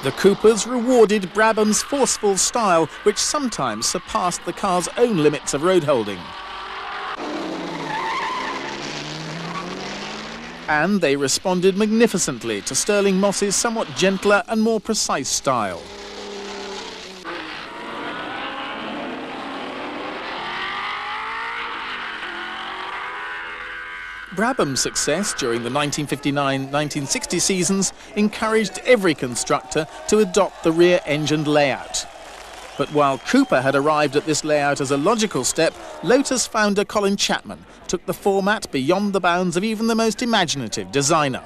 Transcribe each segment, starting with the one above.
The Coopers rewarded Brabham's forceful style, which sometimes surpassed the car's own limits of road holding. And they responded magnificently to Stirling Moss's somewhat gentler and more precise style. Brabham's success during the 1959-1960 seasons encouraged every constructor to adopt the rear-engined layout. But while Cooper had arrived at this layout as a logical step, Lotus founder Colin Chapman took the format beyond the bounds of even the most imaginative designer.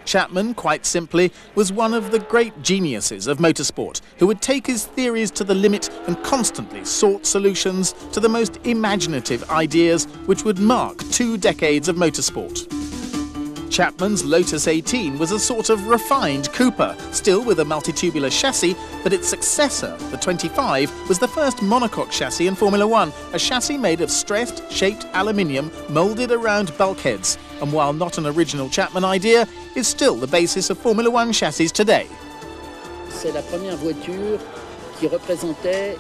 Chapman, quite simply, was one of the great geniuses of motorsport who would take his theories to the limit and constantly sought solutions to the most imaginative ideas which would mark 2 decades of motorsport. Chapman's Lotus 18 was a sort of refined Cooper, still with a multitubular chassis, but its successor, the 25, was the first monocoque chassis in Formula One, a chassis made of stressed, shaped aluminium moulded around bulkheads, and while not an original Chapman idea, is still the basis of Formula One chassis today. C'est la première voiture qui représentait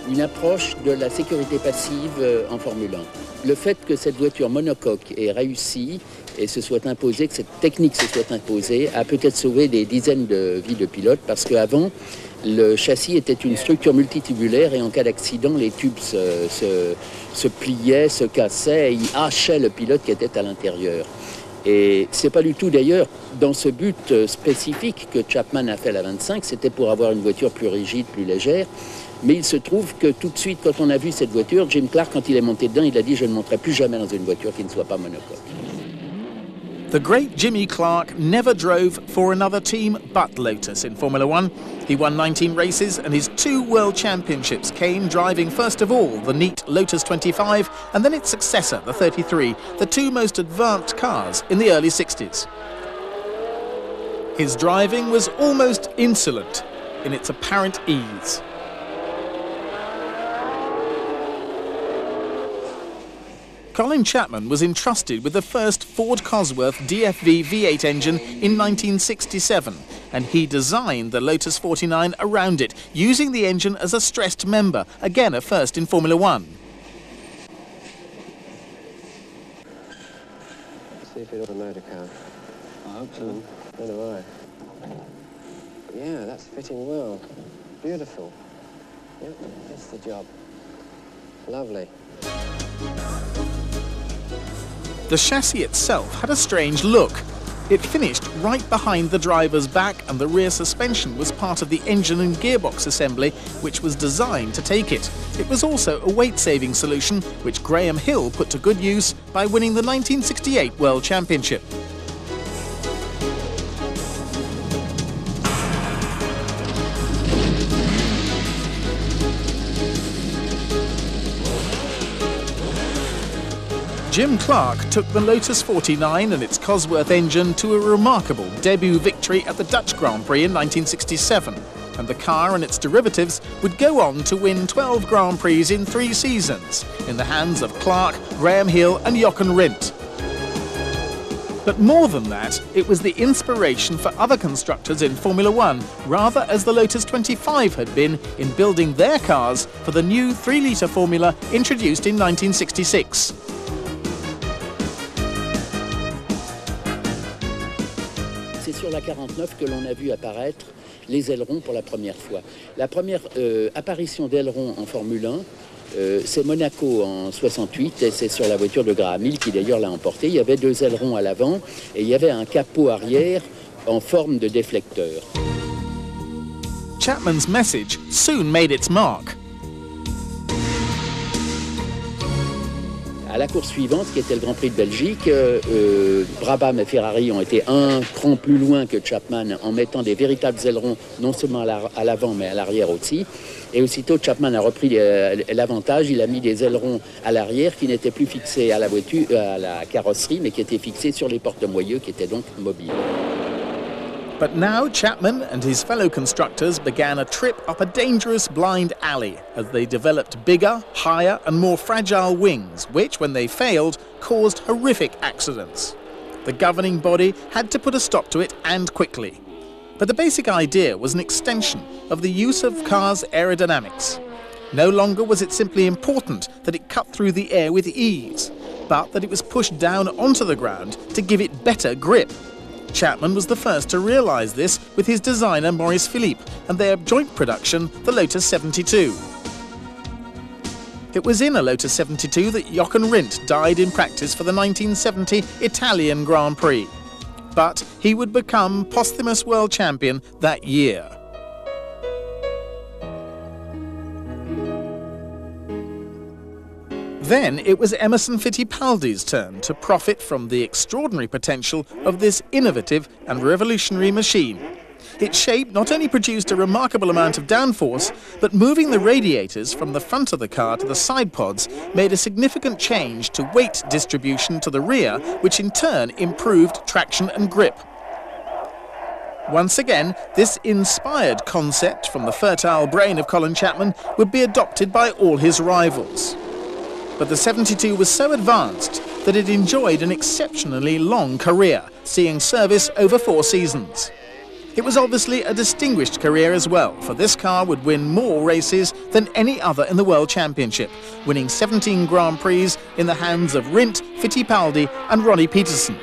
une approche de la sécurité passive en Formule 1. Le fait que cette voiture monocoque ait réussi et se soit imposée, que cette technique se soit imposée, a peut-être sauvé des dizaines de vies de pilotes parce qu'avant, le châssis était une structure multitubulaire et en cas d'accident, les tubes se pliaient, se cassaient et ils hachaient le pilote qui était à l'intérieur. Et c'est pas du tout d'ailleurs dans ce but spécifique que Chapman a fait la 25, c'était pour avoir une voiture plus rigide, plus légère. Mais il se trouve que tout de suite, quand on a vu cette voiture, Jim Clark, quand il est monté dedans, il a dit « Je ne monterai plus jamais dans une voiture qui ne soit pas monocoque ». The great Jimmy Clark never drove for another team but Lotus in Formula One. He won 19 races and his 2 world championships came driving first of all the neat Lotus 25 and then its successor, the 33, the 2 most advanced cars in the early 60s. His driving was almost insolent in its apparent ease. Colin Chapman was entrusted with the first Ford Cosworth DFV V8 engine in 1967, and he designed the Lotus 49 around it, using the engine as a stressed member, again a first in Formula One. See if it'll motor car. I hope so. So do I. Yeah, that's fitting well. Beautiful. Yep, that's the job. Lovely. The chassis itself had a strange look. It finished right behind the driver's back and the rear suspension was part of the engine and gearbox assembly which was designed to take it. It was also a weight-saving solution which Graham Hill put to good use by winning the 1968 World Championship. Jim Clark took the Lotus 49 and its Cosworth engine to a remarkable debut victory at the Dutch Grand Prix in 1967, and the car and its derivatives would go on to win 12 Grand Prix in 3 seasons, in the hands of Clark, Graham Hill and Jochen Rindt. But more than that, it was the inspiration for other constructors in Formula One, rather as the Lotus 25 had been in building their cars for the new 3-litre formula introduced in 1966. C'est sur la 49 que l'on a vu apparaître les ailerons pour la première fois. La première apparition d'ailerons en Formule 1, c'est Monaco en 68 et c'est sur la voiture de Graham Hill qui d'ailleurs l'a emporté. Il y avait 2 ailerons à l'avant et il y avait un capot arrière en forme de déflecteur. Chapman's message soon made its mark. À la course suivante, qui était le Grand Prix de Belgique, Brabham et Ferrari ont été un cran plus loin que Chapman en mettant des véritables ailerons, non seulement à l'avant mais à l'arrière aussi. Et aussitôt, Chapman a repris l'avantage, il a mis des ailerons à l'arrière qui n'étaient plus fixés à la voiture, à la carrosserie, mais qui étaient fixés sur les porte-moyeux qui étaient donc mobiles. But now Chapman and his fellow constructors began a trip up a dangerous blind alley as they developed bigger, higher and more fragile wings, which, when they failed, caused horrific accidents. The governing body had to put a stop to it, and quickly. But the basic idea was an extension of the use of cars' aerodynamics. No longer was it simply important that it cut through the air with ease, but that it was pushed down onto the ground to give it better grip. Chapman was the first to realise this with his designer Maurice Philippe and their joint production, the Lotus 72. It was in a Lotus 72 that Jochen Rindt died in practice for the 1970 Italian Grand Prix. But he would become posthumous world champion that year. Then it was Emerson Fittipaldi's turn to profit from the extraordinary potential of this innovative and revolutionary machine. Its shape not only produced a remarkable amount of downforce, but moving the radiators from the front of the car to the side pods made a significant change to weight distribution to the rear, which in turn improved traction and grip. Once again, this inspired concept from the fertile brain of Colin Chapman would be adopted by all his rivals. But the 72 was so advanced that it enjoyed an exceptionally long career, seeing service over 4 seasons. It was obviously a distinguished career as well, for this car would win more races than any other in the World Championship, winning 17 Grand Prix in the hands of Rindt, Fittipaldi and Ronnie Peterson.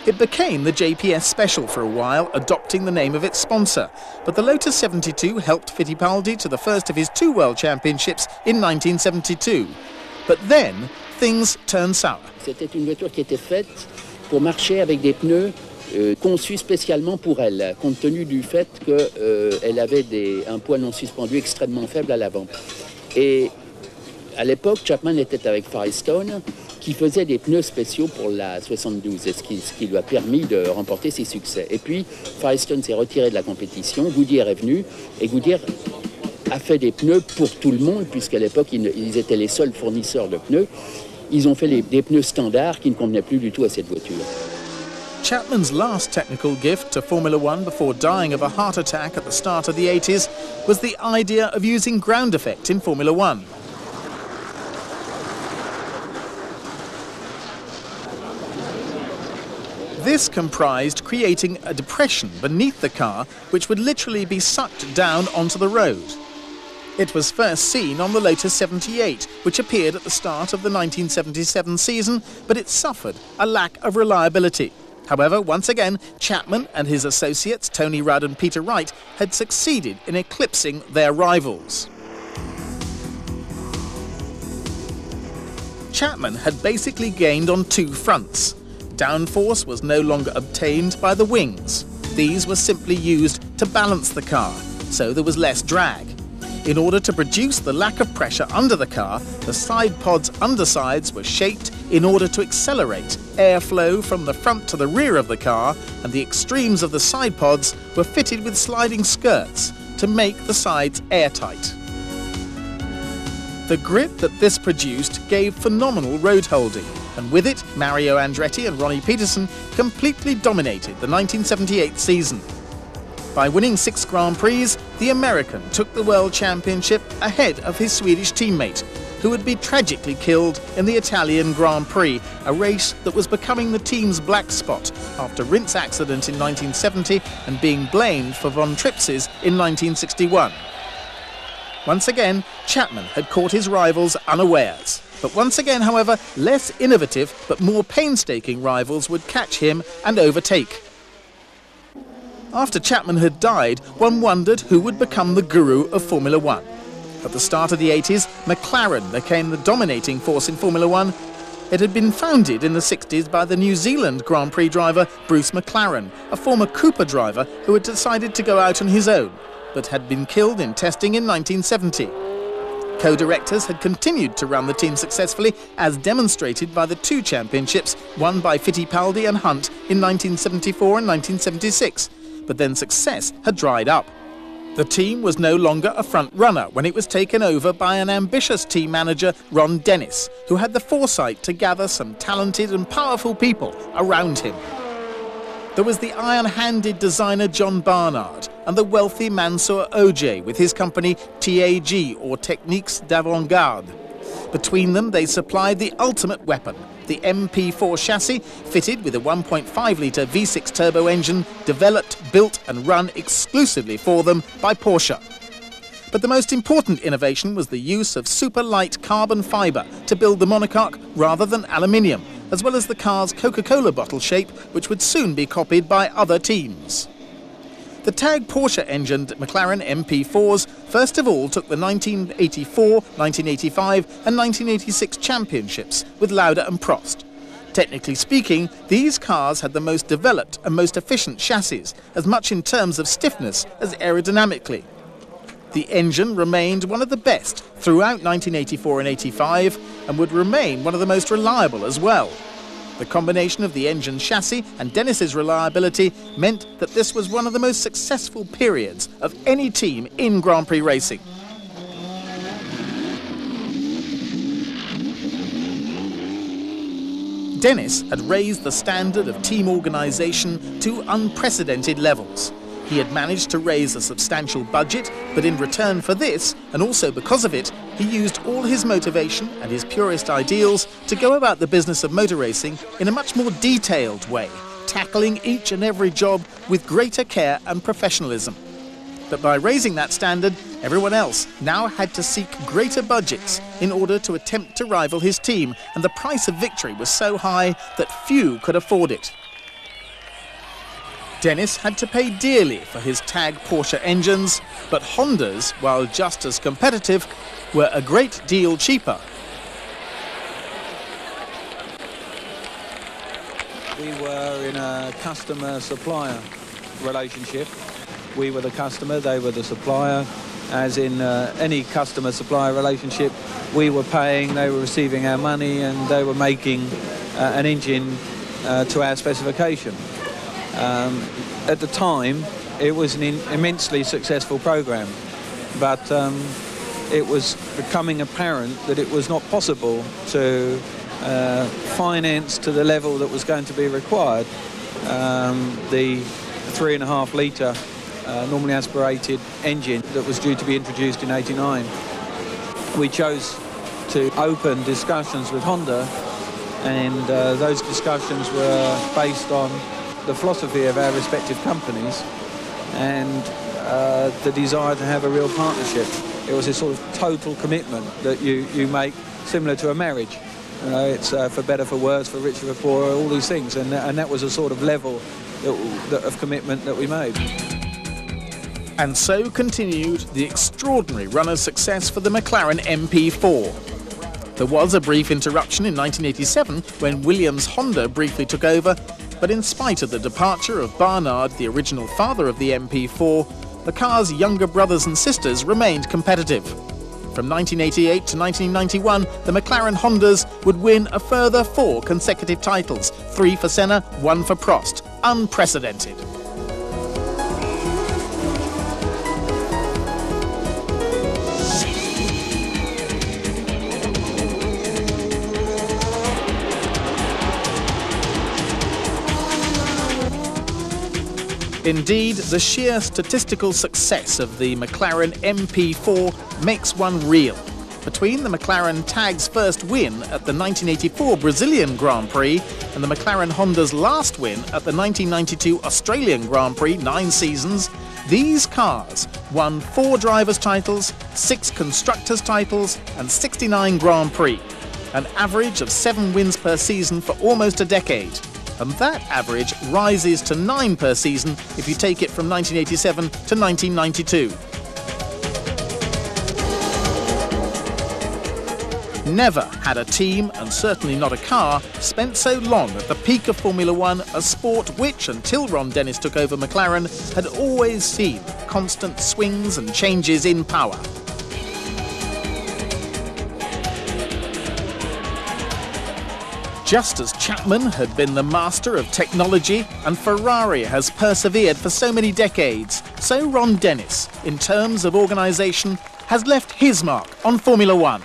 It became the JPS Special for a while, adopting the name of its sponsor, but the Lotus 72 helped Fittipaldi to the first of his 2 World Championships in 1972. But then, things turned sour. C'était une voiture qui était faite pour marcher avec des pneus conçus spécialement pour elle, compte tenu du fait qu'elle avait un poids non suspendu extrêmement faible à l'avant. Et à l'époque, Chapman était avec Firestone, qui faisait des pneus spéciaux pour la 72, ce qui lui a permis de remporter ses succès. Et puis, Firestone s'est retiré de la compétition, Goodyear est venu, et Goodyear a fait des pneus pour tout le monde, puisqu'à l'époque, ils étaient les seuls fournisseurs de pneus. Ils ont fait des pneus standards qui ne convenaient plus du tout à cette voiture. Chapman's last technical gift to Formula One before dying of a heart attack at the start of the 80s was the idea of using ground effect in Formula One. This comprised creating a depression beneath the car which would literally be sucked down onto the road. It was first seen on the Lotus 78, which appeared at the start of the 1977 season, but it suffered a lack of reliability. However, once again, Chapman and his associates Tony Rudd and Peter Wright had succeeded in eclipsing their rivals. Chapman had basically gained on 2 fronts. Downforce was no longer obtained by the wings. These were simply used to balance the car, so there was less drag. In order to produce the lack of pressure under the car, the side pod's undersides were shaped in order to accelerate airflow from the front to the rear of the car, and the extremes of the side pods were fitted with sliding skirts to make the sides airtight. The grip that this produced gave phenomenal road holding, and with it, Mario Andretti and Ronnie Peterson completely dominated the 1978 season. By winning 6 Grand Prix, the American took the World Championship ahead of his Swedish teammate, who would be tragically killed in the Italian Grand Prix, a race that was becoming the team's black spot after Rindt's accident in 1970 and being blamed for Von Trips's in 1961. Once again, Chapman had caught his rivals unawares. But once again, however, less innovative but more painstaking rivals would catch him and overtake. After Chapman had died, one wondered who would become the guru of Formula One. At the start of the 80s, McLaren became the dominating force in Formula One. It had been founded in the 60s by the New Zealand Grand Prix driver Bruce McLaren, a former Cooper driver who had decided to go out on his own, but had been killed in testing in 1970. Co-directors had continued to run the team successfully, as demonstrated by the 2 championships won by Fittipaldi and Hunt in 1974 and 1976, but then success had dried up. The team was no longer a front runner when it was taken over by an ambitious team manager, Ron Dennis, who had the foresight to gather some talented and powerful people around him. There was the iron-handed designer John Barnard and the wealthy Mansour Ojeh with his company TAG, or Techniques d'Avant-Garde. Between them, they supplied the ultimate weapon, the MP4 chassis, fitted with a 1.5-litre V6 turbo engine, developed, built and run exclusively for them by Porsche. But the most important innovation was the use of super light carbon fibre to build the monocoque rather than aluminium, as well as the car's Coca-Cola bottle shape, which would soon be copied by other teams. The TAG Porsche-engined McLaren MP4s first of all took the 1984, 1985 and 1986 championships with Lauda and Prost. Technically speaking, these cars had the most developed and most efficient chassis, as much in terms of stiffness as aerodynamically. The engine remained one of the best throughout 1984 and 85 and would remain one of the most reliable as well. The combination of the engine chassis and Dennis's reliability meant that this was one of the most successful periods of any team in Grand Prix racing. Dennis had raised the standard of team organisation to unprecedented levels. He had managed to raise a substantial budget, but in return for this, and also because of it, he used all his motivation and his purest ideals to go about the business of motor racing in a much more detailed way, tackling each and every job with greater care and professionalism. But by raising that standard, everyone else now had to seek greater budgets in order to attempt to rival his team, and the price of victory was so high that few could afford it. Dennis had to pay dearly for his TAG Porsche engines, but Hondas, while just as competitive, were a great deal cheaper. We were in a customer-supplier relationship. We were the customer, they were the supplier. As in any customer-supplier relationship, we were paying, they were receiving our money, and they were making an engine to our specification. At the time, it was an immensely successful program, but it was becoming apparent that it was not possible to finance to the level that was going to be required the 3.5-litre normally aspirated engine that was due to be introduced in '89. We chose to open discussions with Honda, and those discussions were based on the philosophy of our respective companies and the desire to have a real partnership. It was a sort of total commitment that you make, similar to a marriage. You know, it's for better, for worse, for richer, for poorer, all these things, and that was a sort of level of commitment that we made. And so continued the extraordinary run of success for the McLaren MP4. There was a brief interruption in 1987 when Williams Honda briefly took over, but in spite of the departure of Barnard, the original father of the MP4, the car's younger brothers and sisters remained competitive. From 1988 to 1991, the McLaren Hondas would win a further 4 consecutive titles, 3 for Senna, 1 for Prost. Unprecedented. Indeed, the sheer statistical success of the McLaren MP4 makes one reel. Between the McLaren TAG's first win at the 1984 Brazilian Grand Prix and the McLaren Honda's last win at the 1992 Australian Grand Prix, 9 seasons, these cars won 4 drivers' titles, 6 constructors' titles and 69 Grand Prix, an average of 7 wins per season for almost a decade. And that average rises to 9 per season if you take it from 1987 to 1992. Never had a team, and certainly not a car, spent so long at the peak of Formula One, a sport which, until Ron Dennis took over McLaren, had always seen constant swings and changes in power. Just as Chapman had been the master of technology and Ferrari has persevered for so many decades, so Ron Dennis, in terms of organisation, has left his mark on Formula One.